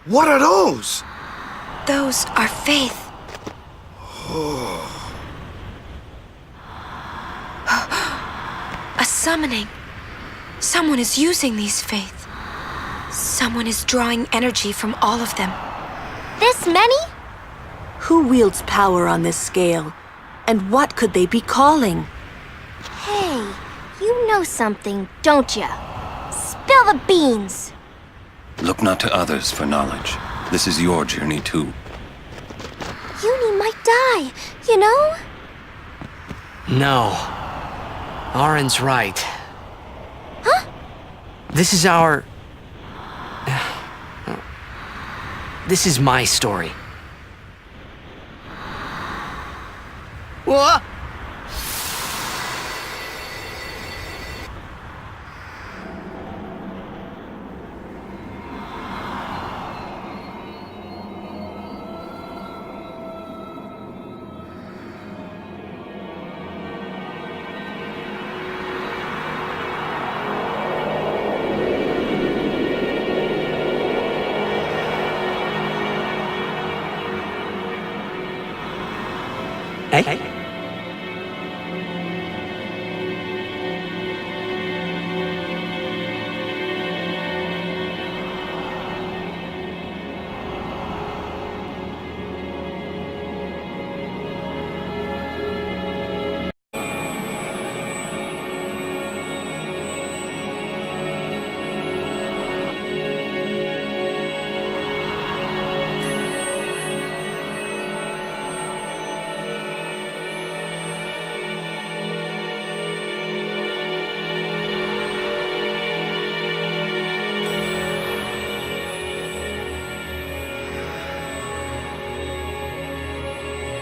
What are those? Those are faith. A summoning. Someone is using these faith. Someone is drawing energy from all of them. This many? Who wields power on this scale? And what could they be calling? Hey, you know something, don't ya? Spill the beans! Look not to others for knowledge. This is your journey too. Uni might die, you know? No. Arin's right. Huh? This is our... This is my story. What? Hey?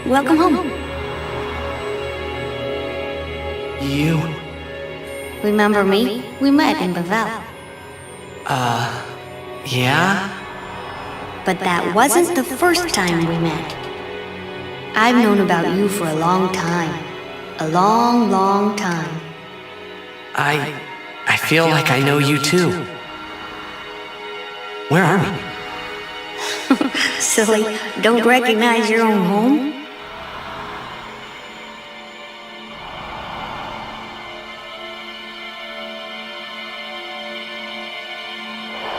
Welcome home. You... Remember me? We met in Bavel. Yeah? But that wasn't the first time we met. I've known about you for a long time. A long, long time. I feel like I know you too. Where are we? Silly, don't recognize your own home?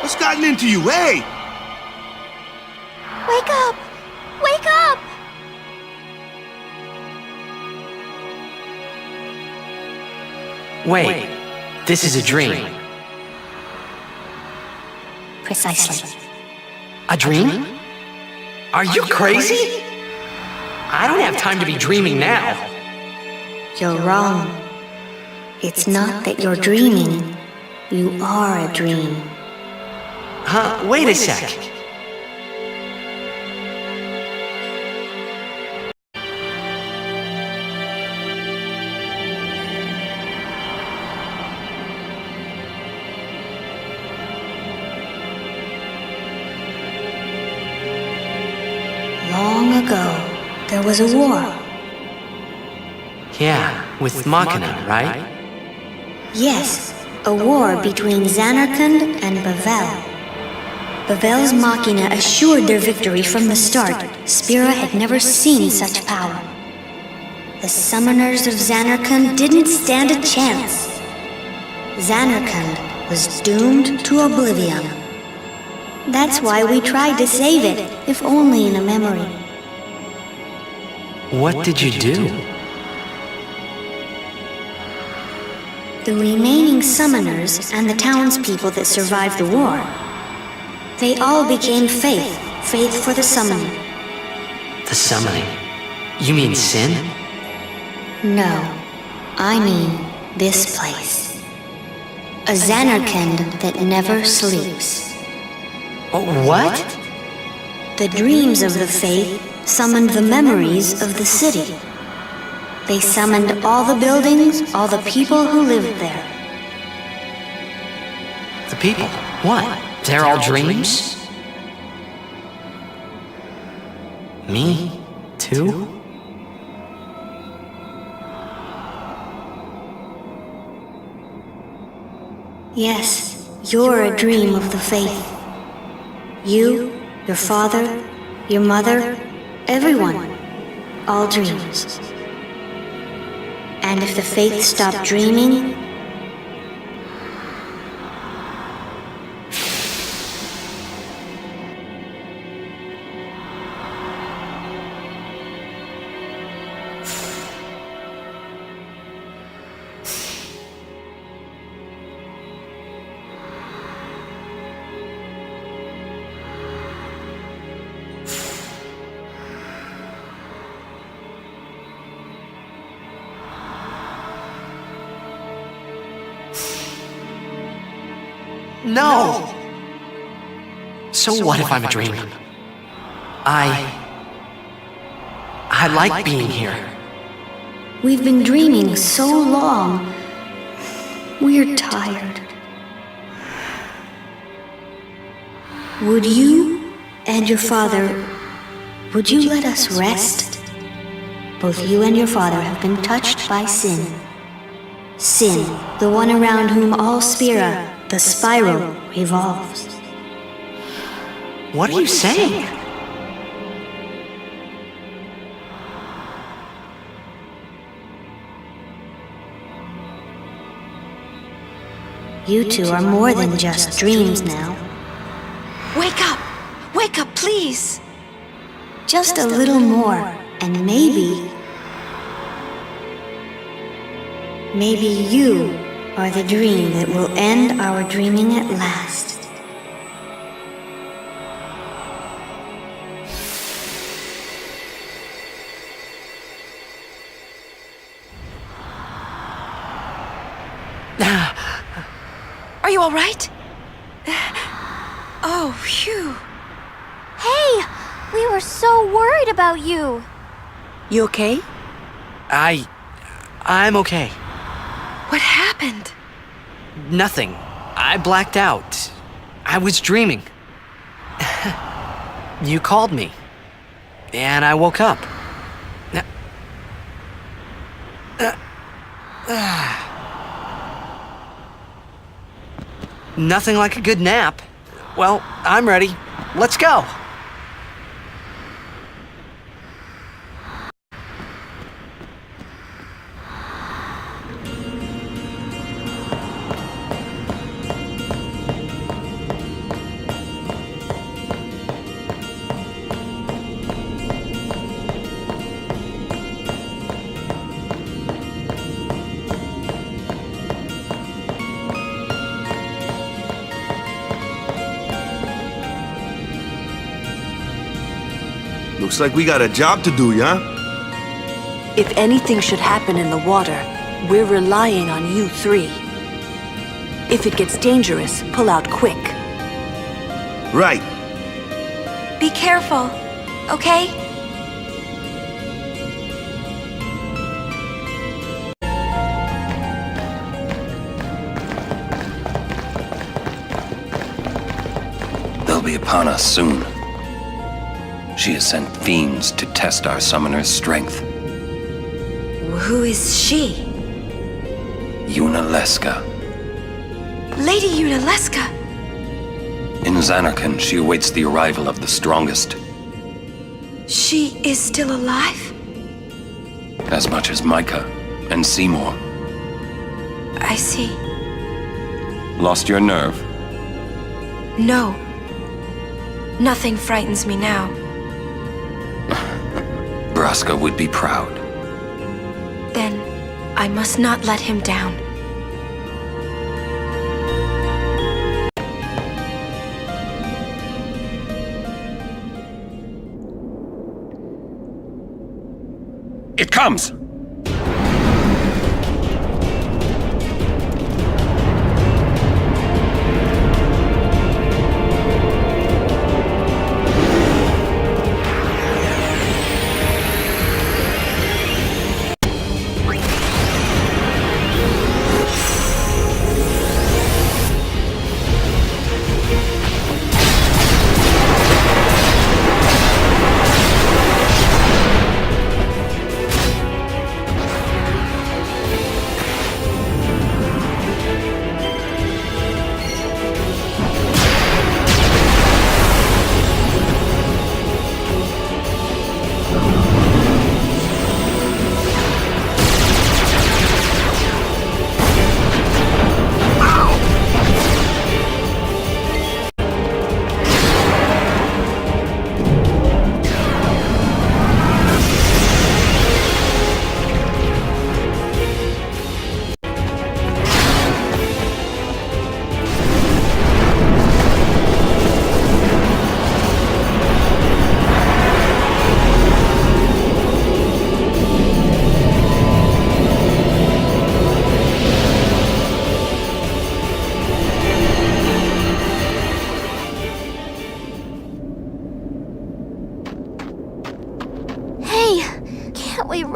What's gotten into you, hey? Wake up! Wake up! Wait, this is a dream. Precisely. A dream? Are you crazy? I don't have time to be dreaming now. You're wrong. It's not that you're dreaming. You are a dream. Huh? Wait a sec. Long ago, there was a war. Yeah, with Machina, right? Yes, a war between Zanarkand and Bavel. Bavel's Machina assured their victory from the start. Spira had never seen such power. The summoners of Zanarkand didn't stand a chance. Zanarkand was doomed to oblivion. That's why we tried to save it, if only in a memory. What did you do? The remaining summoners and the townspeople that survived the war, they all became faith for the summoning. The summoning? You mean sin? No, I mean this place. A Zanarkand that never sleeps. Oh, what? The dreams of the faith summoned the memories of the city. They summoned all the buildings, all the people who lived there. The people? What? They're all dreams? Me? Too? Yes, you're a dream of the faith. You your father, your mother, everyone. All dreams. And if the faith stopped dreaming, No! So what if I'm a dream? I like being here. we've been dreaming so long. We're tired. Would you and your father, would you let us rest? Both you and your father have been touched by sin. Sin, the one around whom all Spira, the spiral, revolves. What are you saying? You two are more than just dreams now. Wake up! Wake up, please! Just a little more, and maybe you are the dream that will end our dreaming at last. Are you all right? Oh, phew. Hey! We were so worried about you! You okay? I'm okay. What happened? Nothing. I blacked out. I was dreaming. You called me. And I woke up. Nothing like a good nap. Well, I'm ready. Let's go. Looks like we got a job to do, yeah? If anything should happen in the water, we're relying on you three. If it gets dangerous, pull out quick. Right. Be careful, okay? They'll be upon us soon. She has sent fiends to test our summoner's strength. Who is she? Unaleska. Lady Unaleska. In Zanarkand, she awaits the arrival of the strongest. She is still alive? As much as Micah and Seymour. I see. Lost your nerve? No. Nothing frightens me now. Braska would be proud. Then I must not let him down. It comes!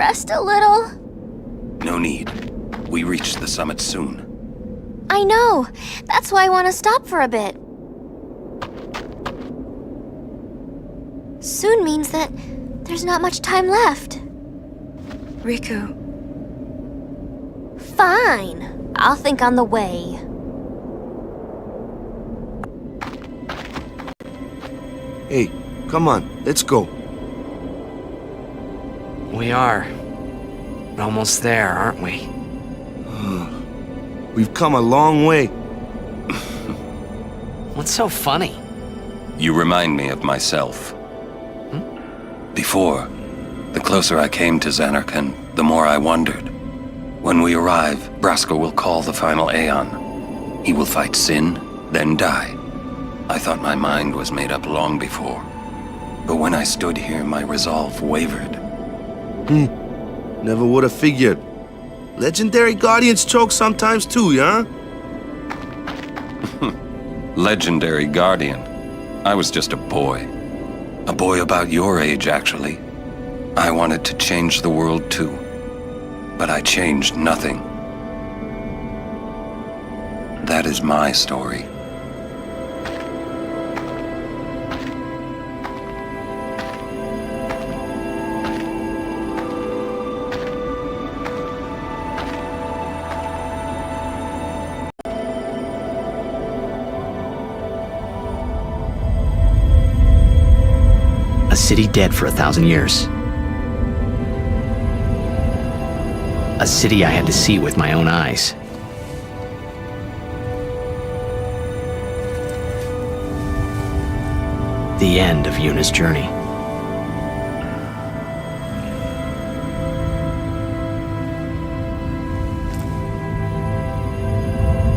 rest a little? No need. We reach the summit soon. I know. That's why I want to stop for a bit. Soon means that there's not much time left. Riku, Fine. I'll think on the way. Hey, come on, let's go. We are almost there, aren't we? We've come a long way. What's so funny? You remind me of myself. Before, the closer I came to Xanarkand, the more I wondered. When we arrive, Braska will call the final Aeon. He will fight Sin, then die. I thought my mind was made up long before. But when I stood here, my resolve wavered. Never would have figured. Legendary Guardians choke sometimes too, yeah? Legendary Guardian. I was just a boy. A boy about your age, actually. I wanted to change the world too. But I changed nothing. That is my story. A city dead for 1,000 years. A city I had to see with my own eyes. The end of Yuna's journey.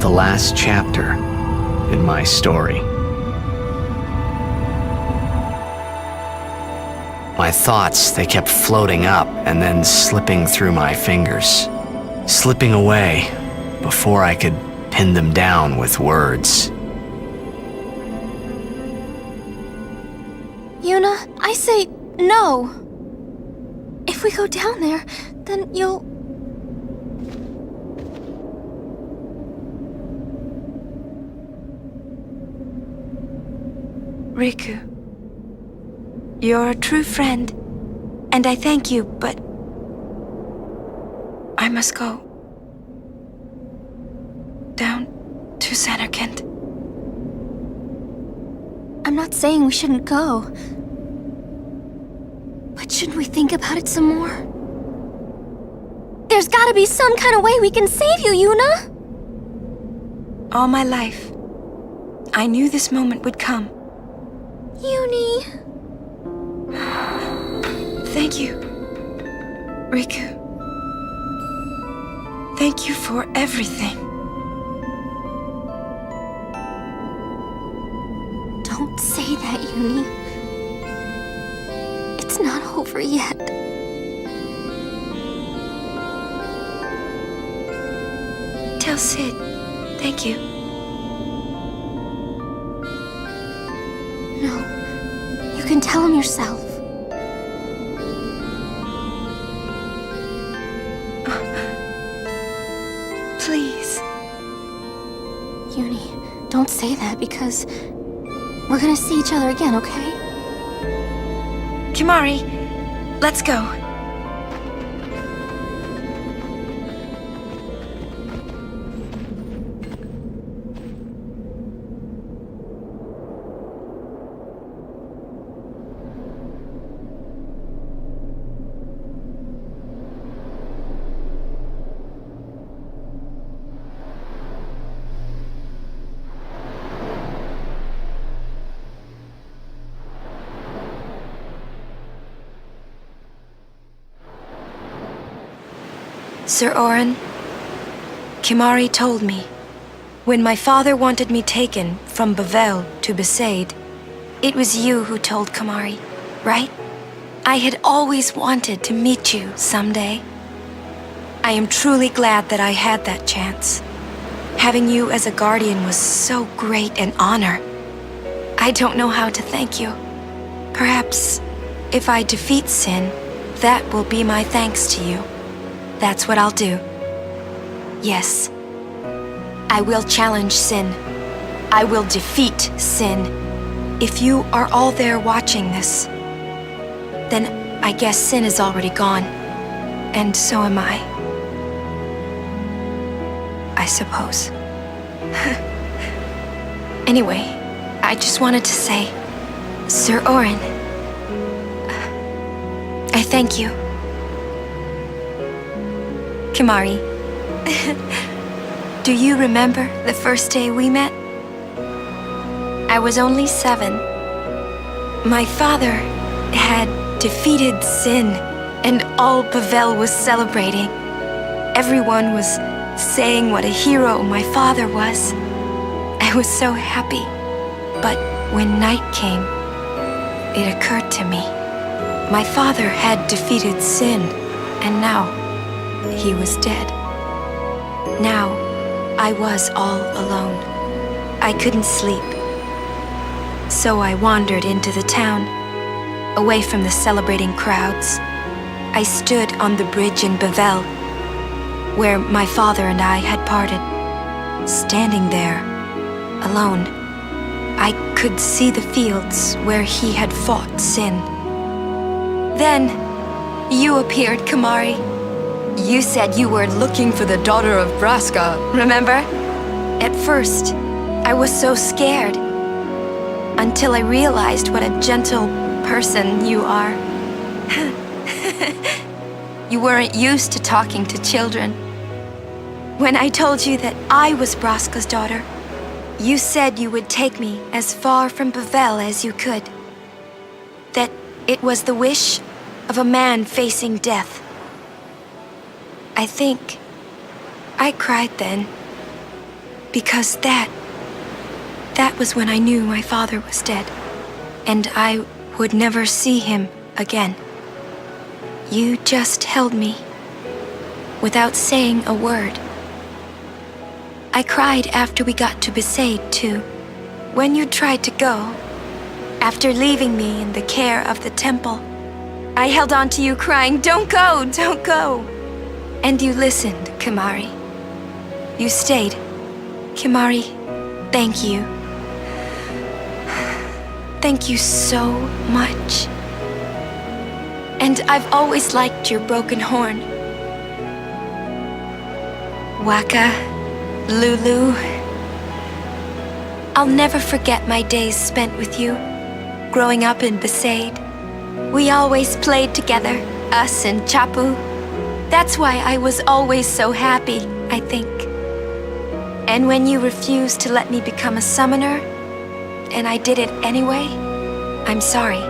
The last chapter in my story. My thoughts, they kept floating up and then slipping through my fingers. Slipping away before I could pin them down with words. Yuna, I say no. If we go down there, then you'll... Riku. You're a true friend, and I thank you, but I must go. Down to Xanarkand. I'm not saying we shouldn't go. But shouldn't we think about it some more? There's gotta be some kind of way we can save you, Yuna! All my life, I knew this moment would come. Uni... Thank you, Riku. Thank you for everything. Don't say that, Uni. It's not over yet. Tell Sid, thank you. No, you can tell him yourself. Please. Uni, don't say that because we're gonna see each other again, okay? Kimari, let's go. Sir Orin, Kimari told me, when my father wanted me taken from Bavel to Besaid, it was you who told Kimari, right? I had always wanted to meet you someday. I am truly glad that I had that chance. Having you as a guardian was so great an honor. I don't know how to thank you. Perhaps, if I defeat Sin, that will be my thanks to you. That's what I'll do. Yes. I will challenge sin. I will defeat sin. If you are all there watching this, then I guess sin is already gone. And so am I. I suppose. Anyway, I just wanted to say, Sir Orin, I thank you. Kimari, do you remember the first day we met? I was only 7. My father had defeated sin, and all Bavel was celebrating. Everyone was saying what a hero my father was. I was so happy. But when night came, it occurred to me. My father had defeated sin, and now he was dead. Now I was all alone. I couldn't sleep. So I wandered into the town, away from the celebrating crowds. I stood on the bridge in Bavel, where my father and I had parted. Standing there, alone, I could see the fields where he had fought sin. Then, you appeared, Kimari. You said you were looking for the daughter of Braska, remember? At first, I was so scared, until I realized what a gentle person you are. You weren't used to talking to children. When I told you that I was Braska's daughter, you said you would take me as far from Bavel as you could. That it was the wish of a man facing death. I think I cried then, because that was when I knew my father was dead, and I would never see him again. You just held me, without saying a word. I cried after we got to Besaid, too. When you tried to go, after leaving me in the care of the temple, I held on to you crying, "Don't go, don't go!" And you listened, Kimari. You stayed. Kimari, thank you. Thank you so much. And I've always liked your broken horn. Waka, Lulu, I'll never forget my days spent with you, growing up in Besaid. We always played together, us and Chapu. That's why I was always so happy, I think. And when you refused to let me become a summoner, and I did it anyway, I'm sorry.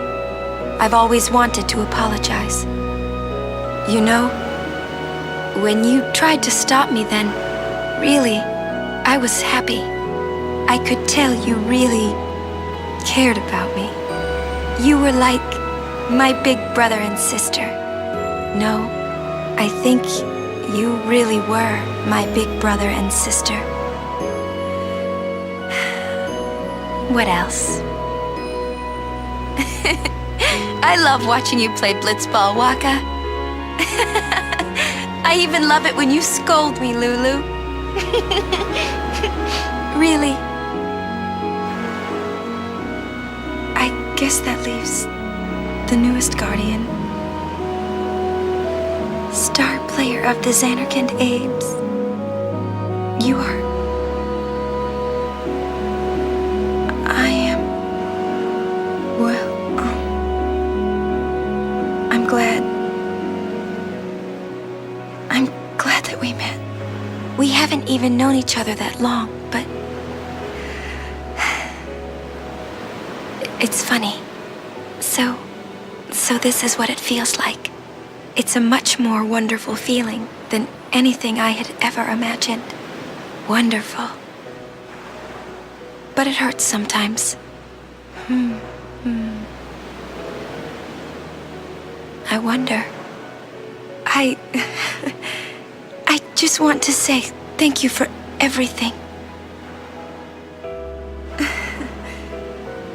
I've always wanted to apologize. You know, when you tried to stop me then, really, I was happy. I could tell you really cared about me. You were like my big brother and sister. No, I think you really were my big brother and sister. What else? I love watching you play blitzball, Waka. I even love it when you scold me, Lulu. Really. I guess that leaves the newest guardian. Star player of the Xanarkand Abes. You are. I am. Well, I'm glad. I'm glad that we met. We haven't even known each other that long, but it's funny. So this is what it feels like. It's a much more wonderful feeling than anything I had ever imagined. Wonderful. But it hurts sometimes. I wonder. I just want to say thank you for everything.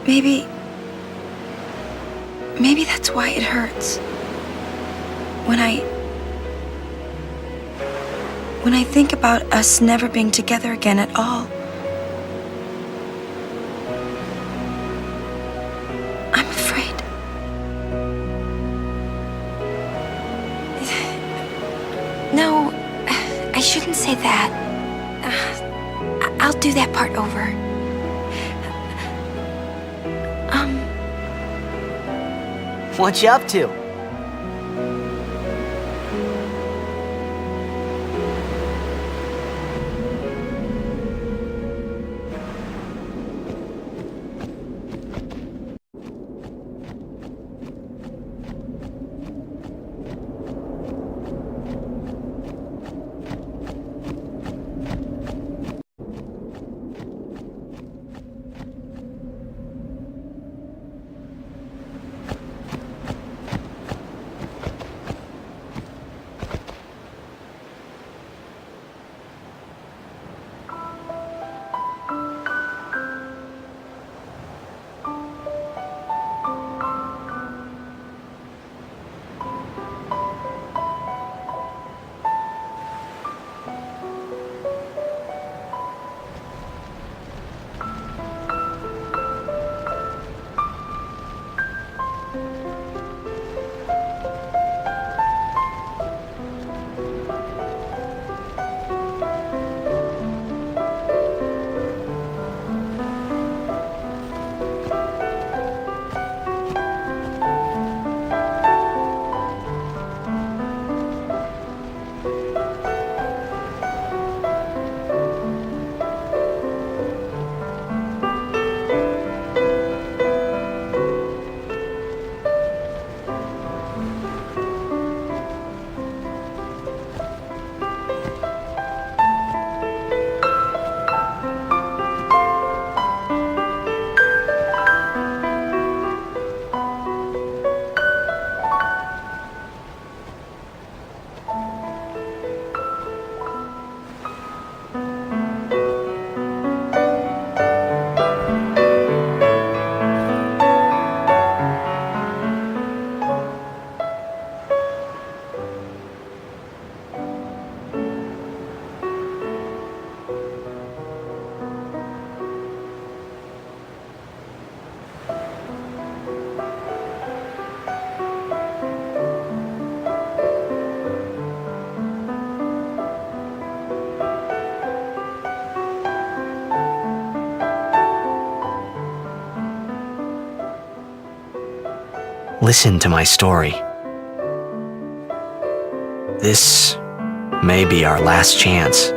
Maybe that's why it hurts. When I think about us never being together again at all, I'm afraid. No, I shouldn't say that. I'll do that part over. What you up to? Listen to my story. This may be our last chance.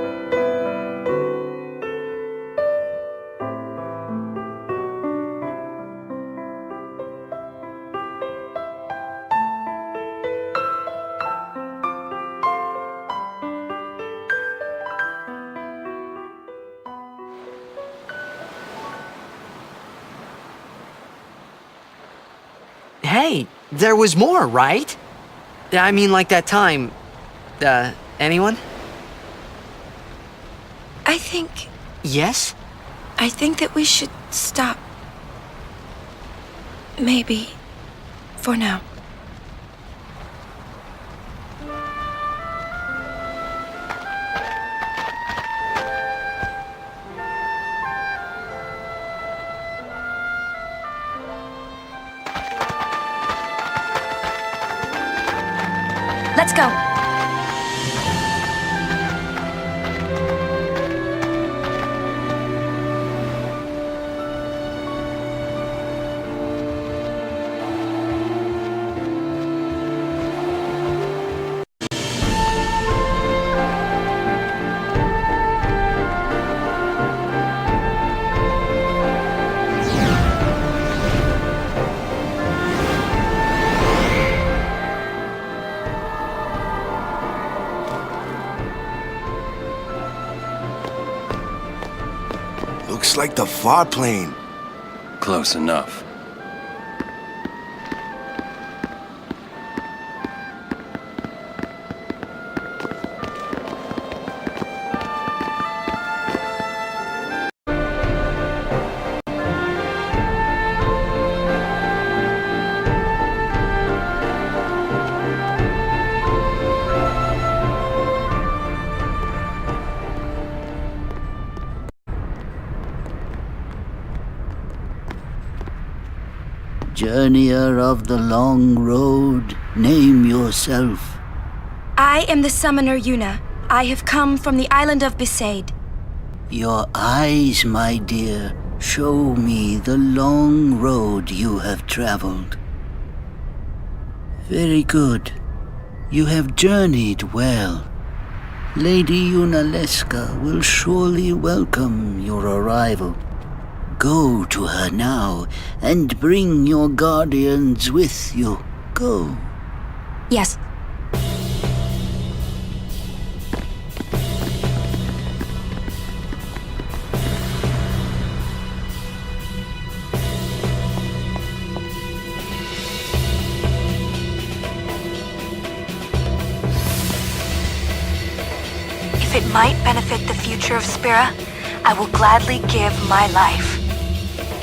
Hey, there was more, right? I mean, like that time. Anyone? I think Yes? that we should stop. Maybe. For now. Let's go. Looks like the far plane. Close enough. Journeyer of the long road, name yourself. I am the summoner Yuna. I have come from the island of Besaid. Your eyes, my dear, show me the long road you have traveled. Very good. You have journeyed well. Lady Yunalesca will surely welcome your arrival. Go to her now, and bring your guardians with you. Go. Yes. If it might benefit the future of Spira, I will gladly give my life.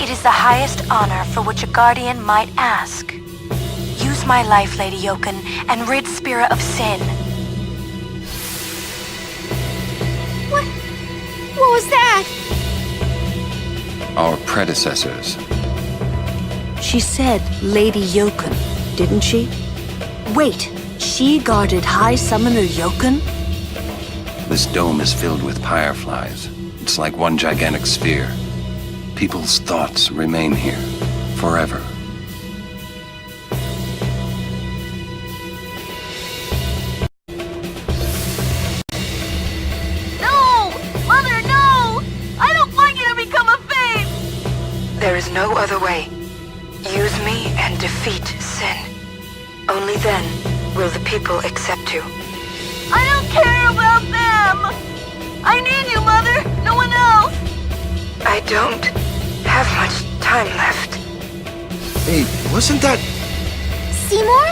It is the highest honor for which a guardian might ask. Use my life, Lady Yoken, and rid Spira of sin. What was that? Our predecessors. She said Lady Yoken, didn't she? Wait, she guarded High Summoner Yoken? This dome is filled with fireflies. It's like one gigantic sphere. People's thoughts remain here, forever. No! Mother, no! I don't want you to become a Fae! There is no other way. Use me and defeat sin. Only then will the people accept you. I don't care about them! I need you, Mother! No one else! I don't have much time left. Hey, wasn't that... Seymour?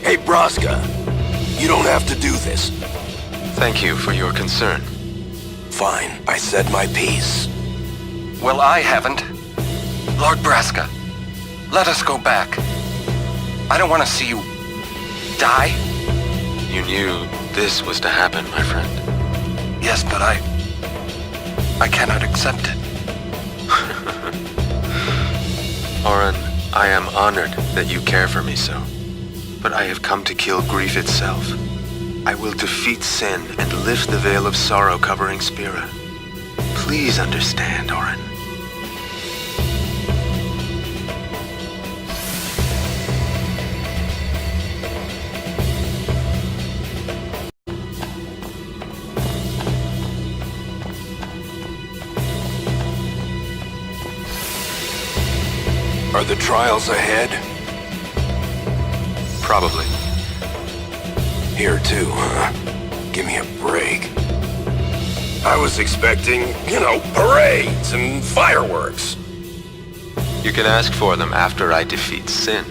Hey, Braska. You don't have to do this. Thank you for your concern. Fine, I said my piece. Well, I haven't. Lord Braska, let us go back. I don't want to see you die. You knew this was to happen, my friend. Yes, but I cannot accept it. Oren, I am honored that you care for me so. But I have come to kill grief itself. I will defeat sin and lift the veil of sorrow covering Spira. Please understand, Oren. Are the trials ahead? Probably. Here too, huh? Give me a break. I was expecting, parades and fireworks. You can ask for them after I defeat sin.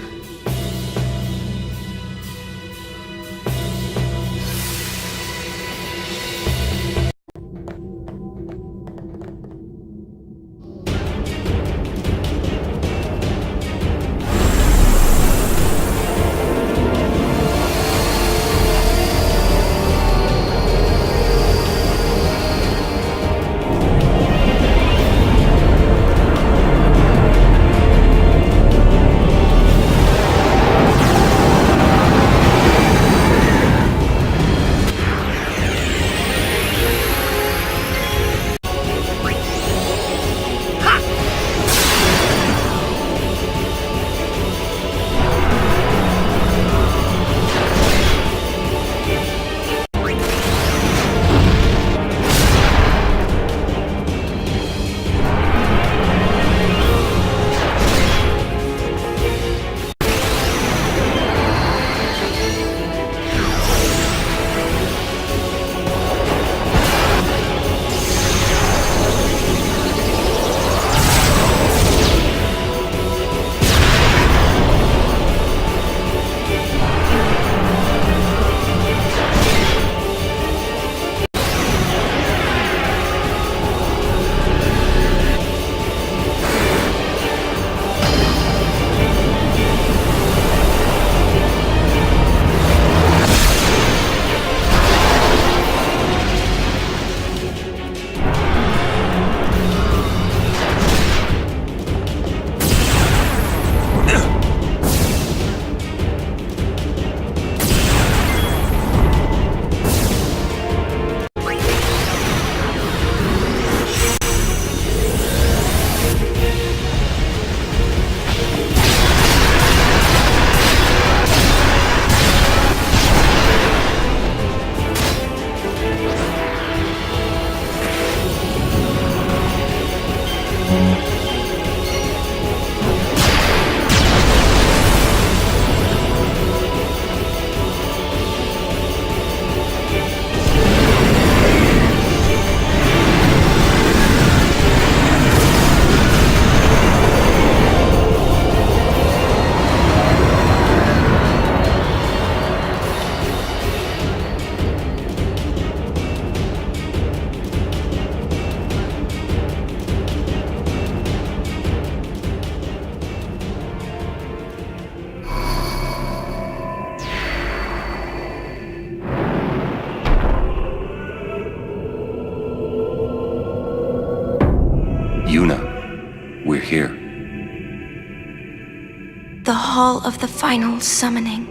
all of the final summoning.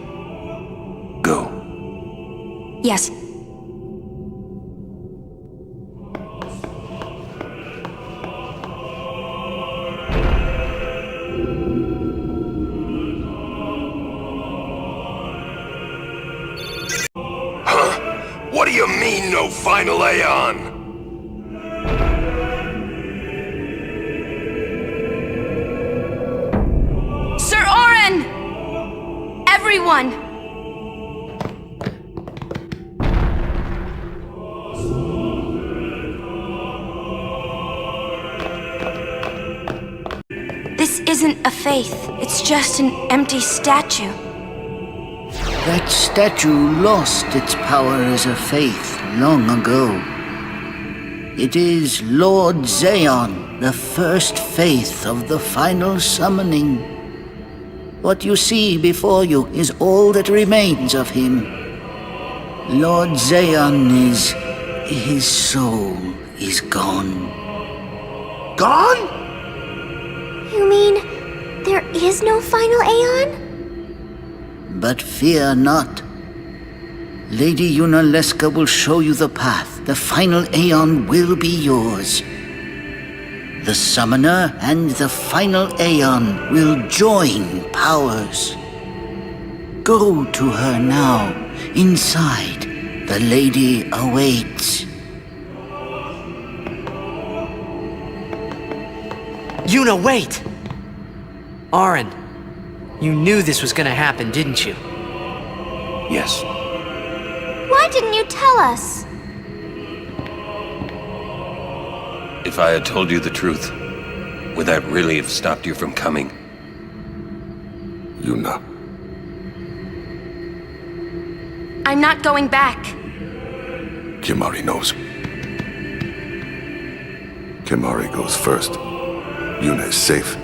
Go. Yes. What do you mean, no final Aeon? Sir Oren! Everyone! This isn't a faith. It's just an empty statue. That statue lost its power as a faith long ago. It is Lord Zayon, the first faith of the final summoning. What you see before you is all that remains of him. Lord Zayon is... his soul is gone. Gone? You mean there is no final Aeon? But fear not. Lady Yunalesca will show you the path. The final Aeon will be yours. The Summoner and the final Aeon will join powers. Go to her now. Inside, the lady awaits. Yuna, wait! Oren, you knew this was gonna happen, didn't you? Yes. Why didn't you tell us? If I had told you the truth, would that really have stopped you from coming? Yuna. I'm not going back. Kimahri knows. Kimahri goes first. Yuna is safe.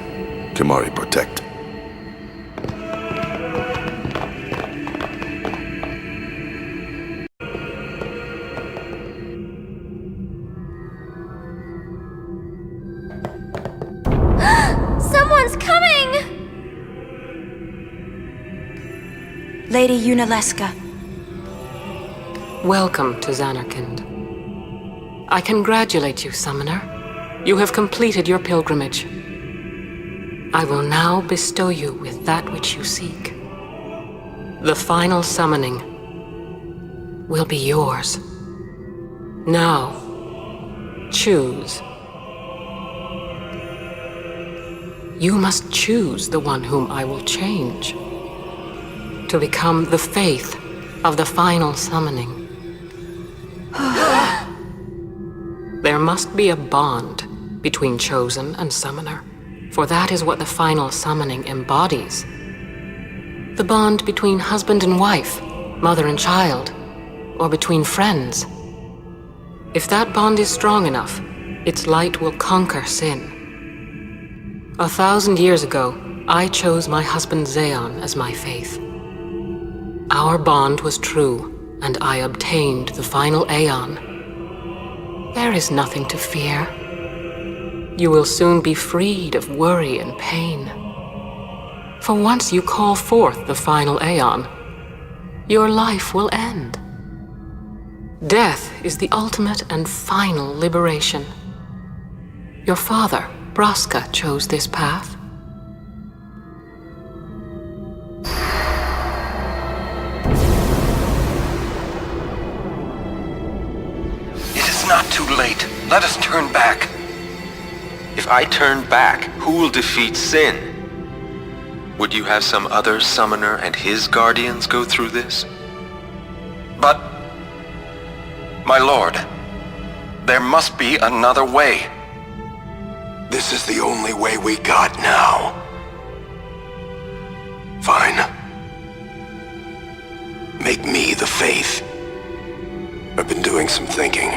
Kimahri protect. Someone's coming! Lady Yunalesca. Welcome to Zanarkand. I congratulate you, Summoner. You have completed your pilgrimage. I will now bestow you with that which you seek. The final summoning will be yours. Now, choose. You must choose the one whom I will change to become the faith of the final summoning. There must be a bond between Chosen and Summoner, for that is what the final summoning embodies. The bond between husband and wife, mother and child, or between friends. If that bond is strong enough, its light will conquer sin. 1,000 years ago, I chose my husband Zayon as my faith. Our bond was true, and I obtained the final Aeon. There is nothing to fear. You will soon be freed of worry and pain. For once you call forth the final Aeon, your life will end. Death is the ultimate and final liberation. Your father, Braska, chose this path. It is not too late. Let us turn back. If I turn back, who will defeat sin? Would you have some other summoner and his guardians go through this? But, my lord, there must be another way. This is the only way we got now. Fine. Make me the faith. I've been doing some thinking.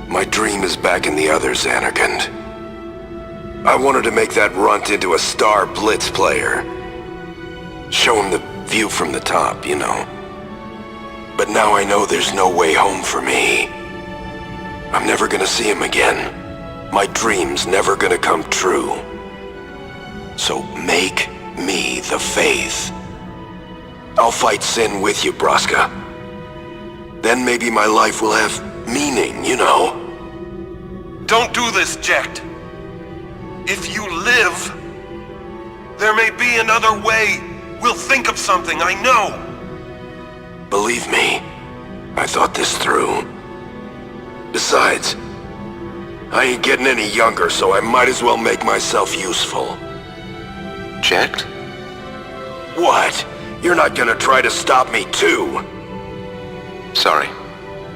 My dream is back in the other Zanarkand. I wanted to make that runt into a star blitz player. Show him the view from the top, you know. But now I know there's no way home for me. I'm never gonna see him again. My dream's never gonna come true. So make me the faith. I'll fight sin with you, Braska. Then maybe my life will have meaning, you know? Don't do this, Jecht. If you live, there may be another way. We'll think of something, I know. Believe me, I thought this through. Besides, I ain't getting any younger, so I might as well make myself useful. Jecht? What? You're not gonna try to stop me too? Sorry.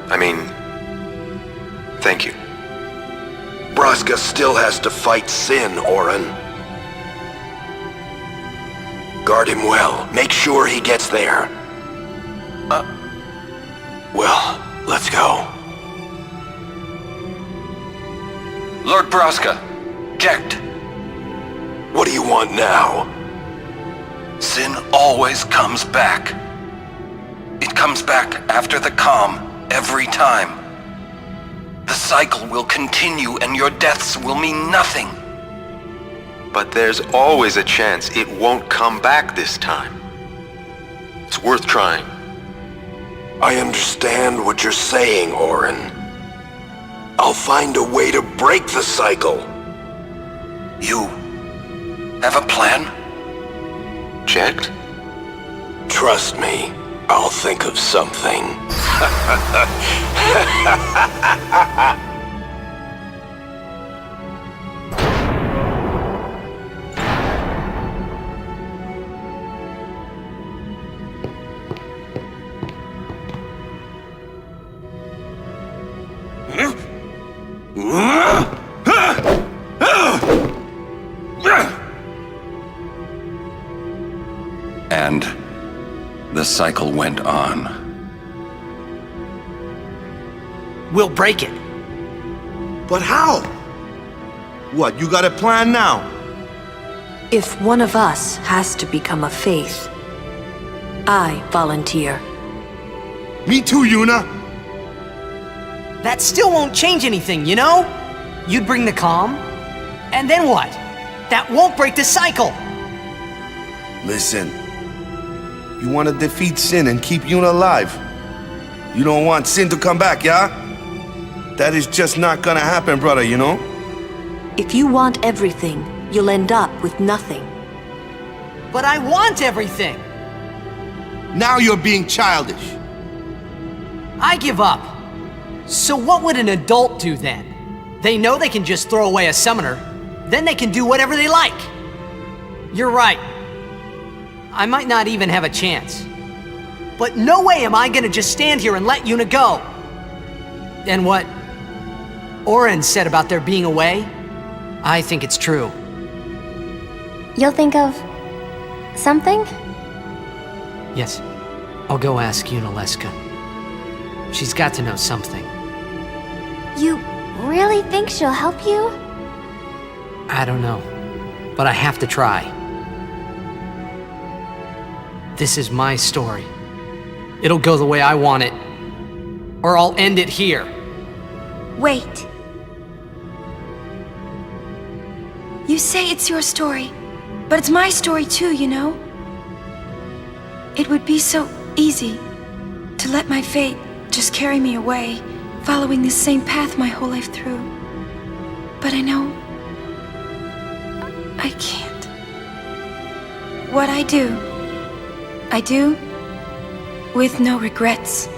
I mean, thank you. Braska still has to fight sin, Orin. Guard him well. Make sure he gets there. Well, let's go. Lord Braska, Jecht. What do you want now? Sin always comes back. It comes back after the calm, every time. The cycle will continue and your deaths will mean nothing. But there's always a chance it won't come back this time. It's worth trying. I understand what you're saying, Orin. I'll find a way to break the cycle. You have a plan? Jecht? Trust me, I'll think of something. And the cycle went on. We'll break it. But how? What, you got a plan now? If one of us has to become a faith, I volunteer. Me too, Yuna. That still won't change anything, you know? You'd bring the calm, and then what? That won't break the cycle! Listen. You want to defeat Sin and keep Yuna alive. You don't want Sin to come back, yeah? That is just not gonna happen, brother, you know? If you want everything, you'll end up with nothing. But I want everything! Now you're being childish. I give up. So what would an adult do then? They know they can just throw away a summoner, then they can do whatever they like. You're right. I might not even have a chance. But no way am I gonna just stand here and let Yuna go. And what Orin said about there being a way, I think it's true. You'll think of something? Yes, I'll go ask Yunalesca. She's got to know something. You really think she'll help you? I don't know, but I have to try. This is my story. It'll go the way I want it, or I'll end it here. Wait. You say it's your story, but it's my story too, you know? It would be so easy to let my fate just carry me away, following this same path my whole life through. But I know I can't. What I do with no regrets.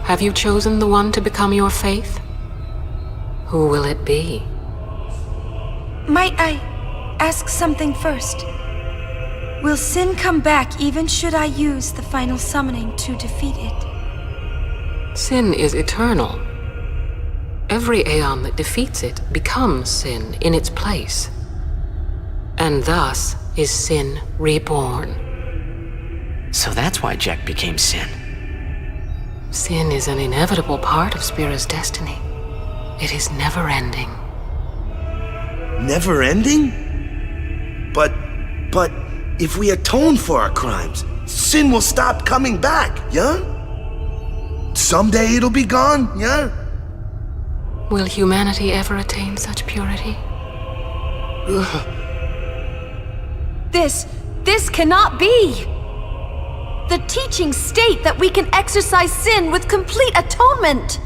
Have you chosen the one to become your faith? Who will it be? Might I ask something first? Will Sin come back even should I use the final summoning to defeat it? Sin is eternal. Every Aeon that defeats it becomes sin in its place. And thus is sin reborn. So that's why Jack became Sin. Sin is an inevitable part of Spira's destiny. It is never-ending. Never ending? But if we atone for our crimes, sin will stop coming back, yeah? Someday it'll be gone, yeah? Will humanity ever attain such purity? This cannot be! The teachings state that we can exorcise sin with complete atonement!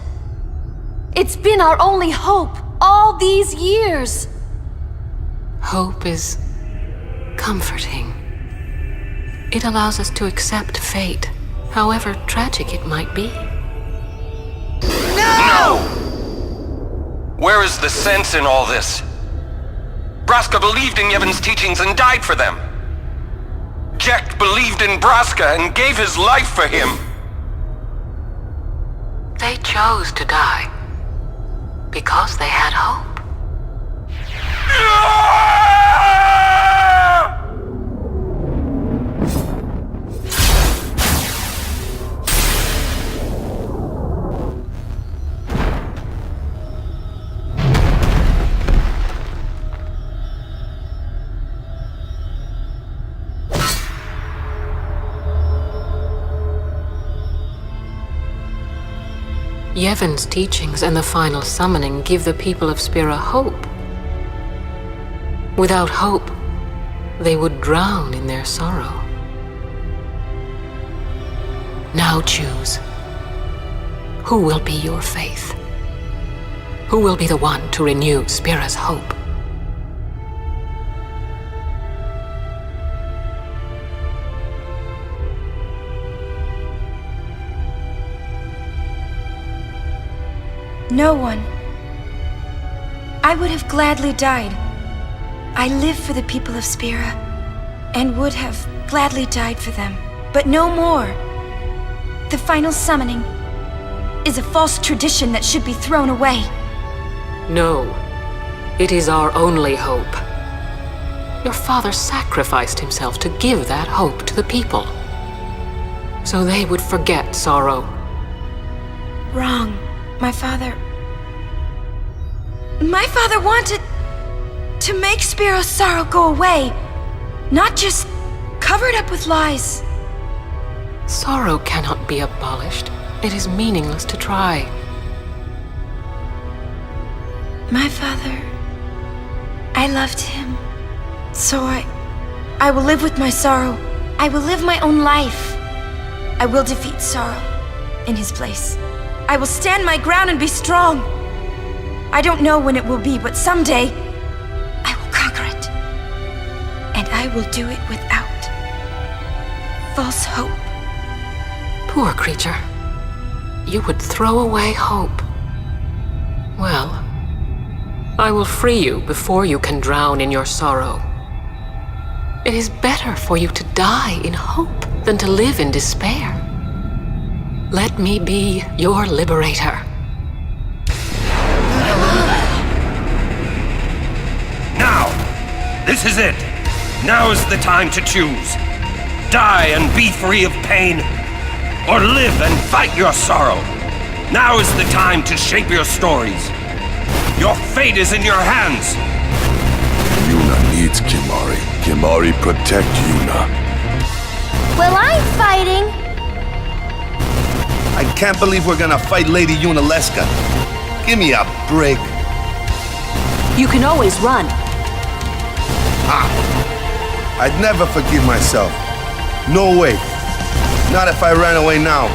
It's been our only hope all these years! Hope is comforting. It allows us to accept fate, however tragic it might be. No! Where is the sense in all this? Braska believed in Yevon's teachings and died for them. Jekt believed in Braska and gave his life for him. They chose to die because they had hope. Yevon's teachings and the final summoning give the people of Spira hope. Without hope, they would drown in their sorrow. Now choose. Who will be your faith? Who will be the one to renew Spira's hope? No one. I would have gladly died. I live for the people of Spira, and would have gladly died for them, but no more. The final summoning is a false tradition that should be thrown away. No, it is our only hope. Your father sacrificed himself to give that hope to the people, so they would forget sorrow. Wrong. My father wanted to make Spiro's sorrow go away, not just covered up with lies. Sorrow cannot be abolished. It is meaningless to try. My father, I loved him. So I will live with my sorrow. I will live my own life. I will defeat sorrow in his place. I will stand my ground and be strong. I don't know when it will be, but someday I will conquer it. And I will do it without false hope. Poor creature. You would throw away hope. Well, I will free you before you can drown in your sorrow. It is better for you to die in hope than to live in despair. Let me be your liberator. Now! This is it! Now is the time to choose. Die and be free of pain, or live and fight your sorrow. Now is the time to shape your stories. Your fate is in your hands. Yuna needs Kimahri. Kimahri, protect Yuna. Well, I'm fighting. I can't believe we're gonna fight Lady Yunalesca. Give me a break. You can always run. I'd never forgive myself. No way. Not if I ran away now.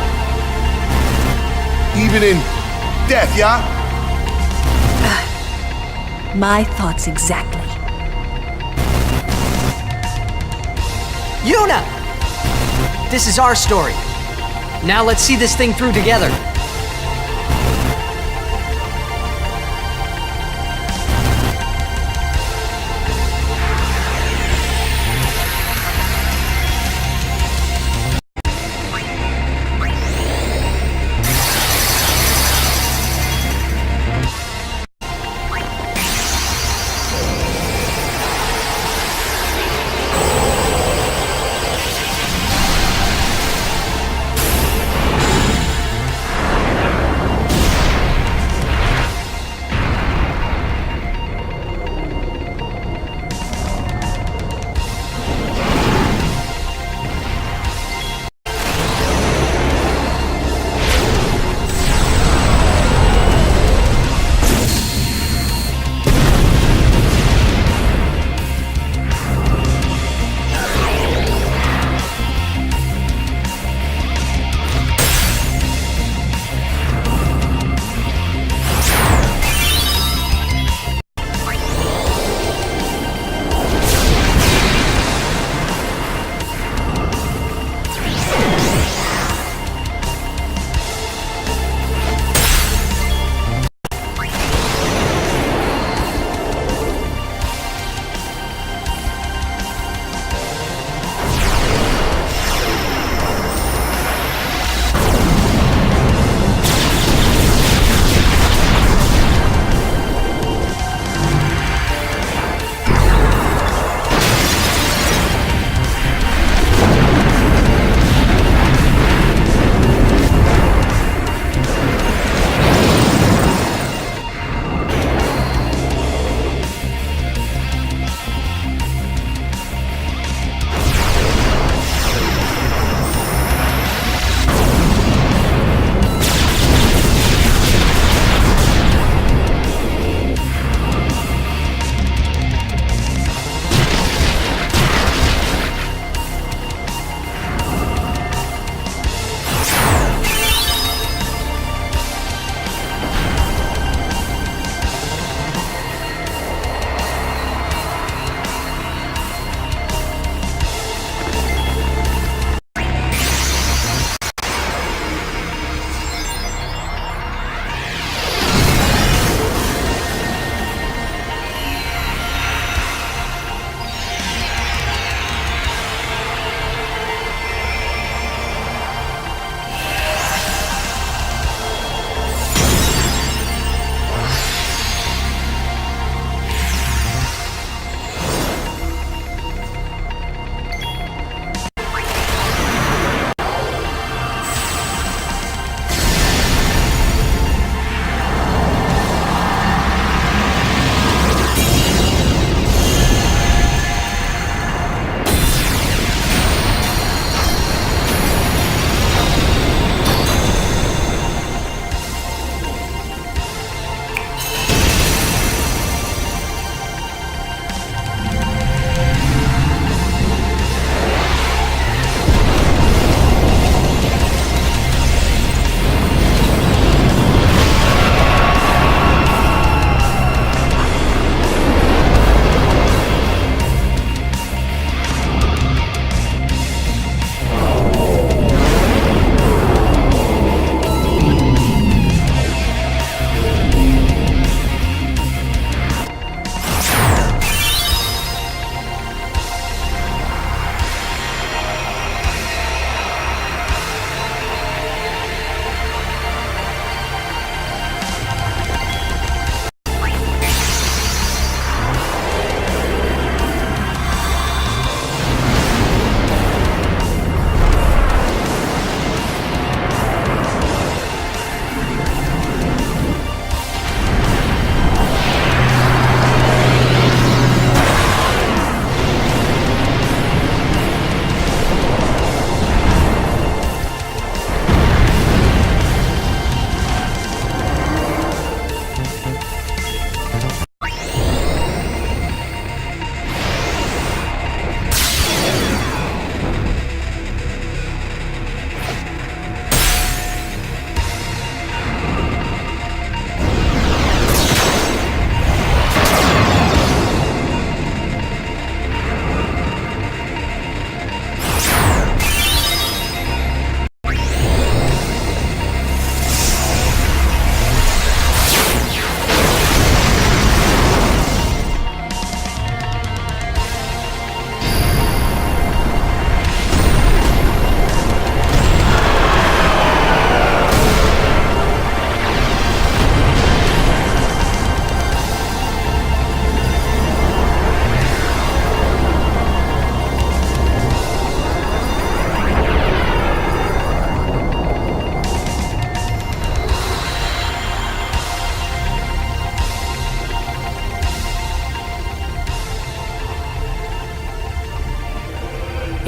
Even in death, yeah? My thoughts exactly. Yuna! This is our story. Now let's see this thing through together.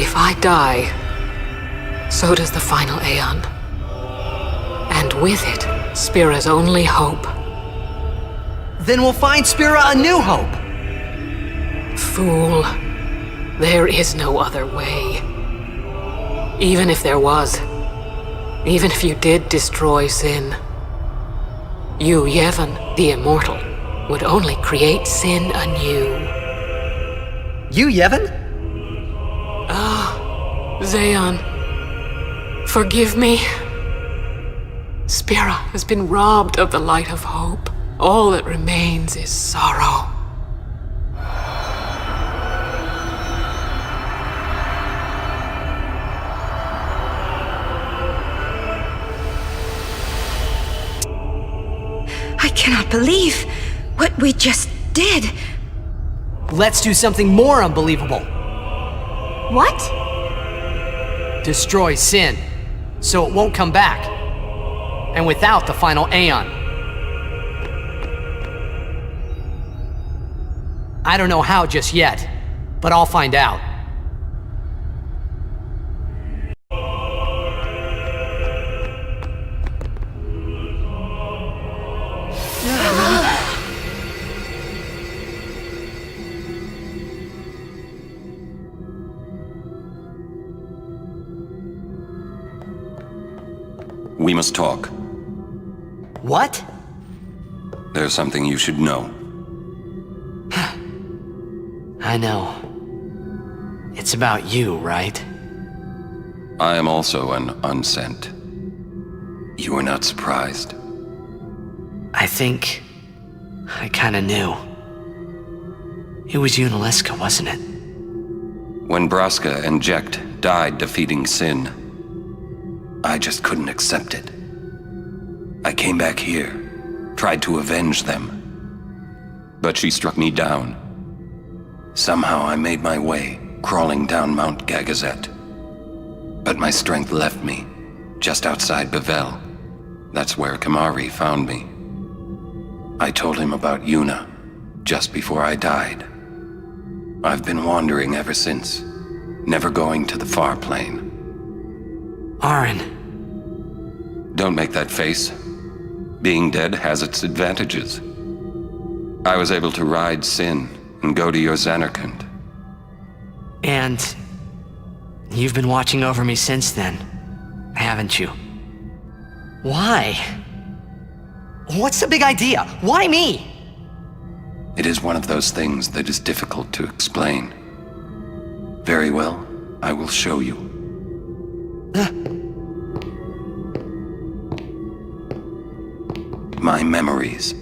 If I die, so does the final Aeon. And with it, Spira's only hope. Then we'll find Spira a new hope. Fool. There is no other way. Even if there was, even if you did destroy Sin, you, Yevon, the Immortal, would only create Sin anew. You, Yevon? Zeon, forgive me. Spira has been robbed of the light of hope. All that remains is sorrow. I cannot believe what we just did. Let's do something more unbelievable. What? Destroy Sin, so it won't come back. And without the final Aeon. I don't know how just yet, but I'll find out. We must talk. What? There's something you should know. I know. It's about you, right? I am also an unsent. You are not surprised. I think I kinda knew. It was Yunalesca, wasn't it? When Braska and Jecht died defeating Sin, I just couldn't accept it. I came back here, tried to avenge them. But she struck me down. Somehow I made my way, crawling down Mount Gagazet. But my strength left me, just outside Bavel. That's where Kamari found me. I told him about Yuna, just before I died. I've been wandering ever since, never going to the far plane. Aren. Don't make that face. Being dead has its advantages. I was able to ride Sin and go to your Zanarkand. And you've been watching over me since then, haven't you? Why? What's the big idea? Why me? It is one of those things that is difficult to explain. Very well, I will show you. My memories.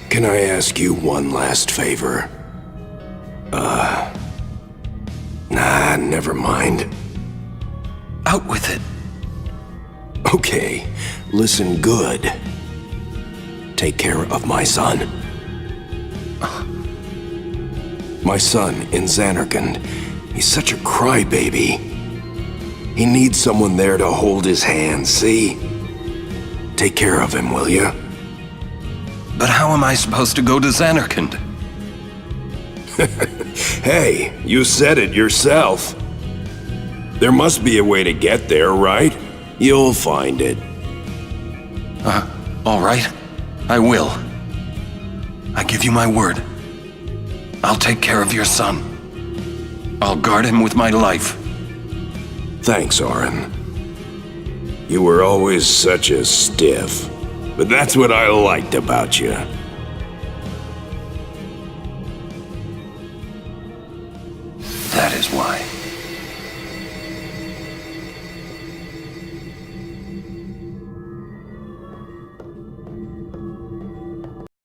Can I ask you one last favor? Nah, never mind. Out with it. Okay, listen good. Take care of my son. My son in Zanarkand. He's such a crybaby. He needs someone there to hold his hand, see? Take care of him, will you? But how am I supposed to go to Zanarkand? Hey, you said it yourself. There must be a way to get there, right? You'll find it. All right. I will. I give you my word. I'll take care of your son. I'll guard him with my life. Thanks, Aren. You were always such a stiff. But that's what I liked about you. That is why.